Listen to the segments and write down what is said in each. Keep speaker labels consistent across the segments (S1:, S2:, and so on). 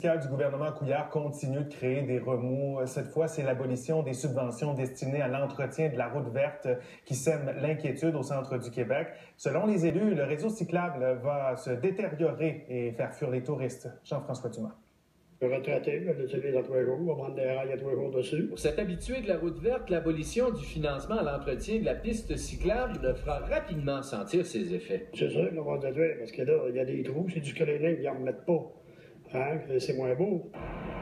S1: Le du gouvernement Couillard continue de créer des remous. Cette fois, c'est l'abolition des subventions destinées à l'entretien de la route verte qui sème l'inquiétude au centre du Québec. Selon les élus, le réseau cyclable va se détériorer et faire fuir les touristes. Jean-François Dumas.
S2: Le retraité va l'utiliser dans 3 jours, va prendre des rails à 3 jours dessus.
S3: Pour cet habitué de la route verte, l'abolition du financement à l'entretien de la piste cyclable le fera rapidement sentir ses effets.
S2: C'est sûr, on va détruire, parce que là, il y a des trous, c'est du scolaire, ils n'en remettent pas. Hein? C'est moins beau.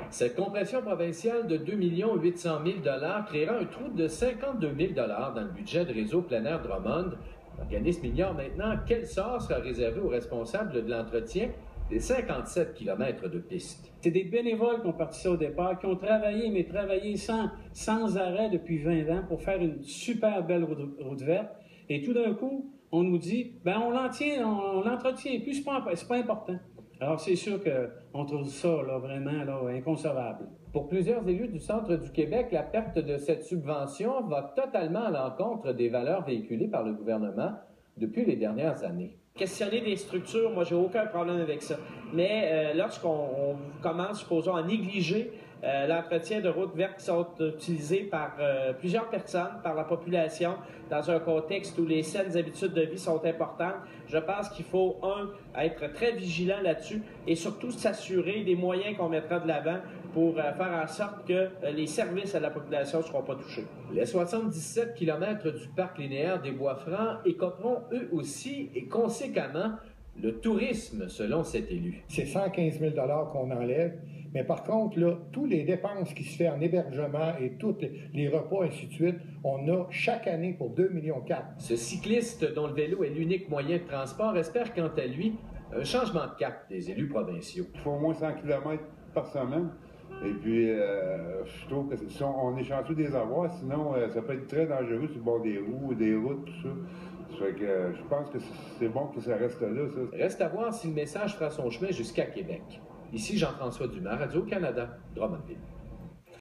S3: Cette compression provinciale de 2 800 000 $ créera un trou de 52 000 $ dans le budget de Réseau plein air Drummond. L'organisme ignore maintenant quel sort sera réservé aux responsables de l'entretien des 57 km de piste.
S4: C'est des bénévoles qui ont parti ça au départ, qui ont travaillé, mais travaillé sans arrêt depuis 20 ans pour faire une super belle route verte. Et tout d'un coup, on nous dit, on l'entretient plus, c'est pas important. Alors, c'est sûr qu'on trouve ça vraiment inconcevable.
S3: Pour plusieurs élus du centre du Québec, la perte de cette subvention va totalement à l'encontre des valeurs véhiculées par le gouvernement depuis les dernières années.
S5: Questionner des structures, moi, j'ai aucun problème avec ça. Mais lorsqu'on commence, supposons, à négliger l'entretien de routes vertes qui sont utilisées par plusieurs personnes, par la population, dans un contexte où les saines habitudes de vie sont importantes, je pense qu'il faut, être très vigilant là-dessus et surtout s'assurer des moyens qu'on mettra de l'avant pour faire en sorte que les services à la population ne seront pas touchés.
S3: Les 77 km du parc linéaire des Bois-Francs écoperont eux aussi et conséquemment le tourisme, selon cet élu.
S6: C'est 115 000 $ qu'on enlève, mais par contre, là, toutes les dépenses qui se font en hébergement et tous les repas, ainsi de suite, on a chaque année pour 2,4 millions.
S3: Ce cycliste, dont le vélo est l'unique moyen de transport, espère quant à lui un changement de cap des élus provinciaux.
S7: Il faut au moins 100 km par semaine. Et puis, je trouve que on est chanceux de les avoir, sinon ça peut être très dangereux sur le bord des roues, des routes, tout ça. Ça fait que je pense que c'est bon que ça reste là. Ça.
S3: Reste à voir si le message fera son chemin jusqu'à Québec. Ici Jean-François Dumas, Radio-Canada, Drummondville.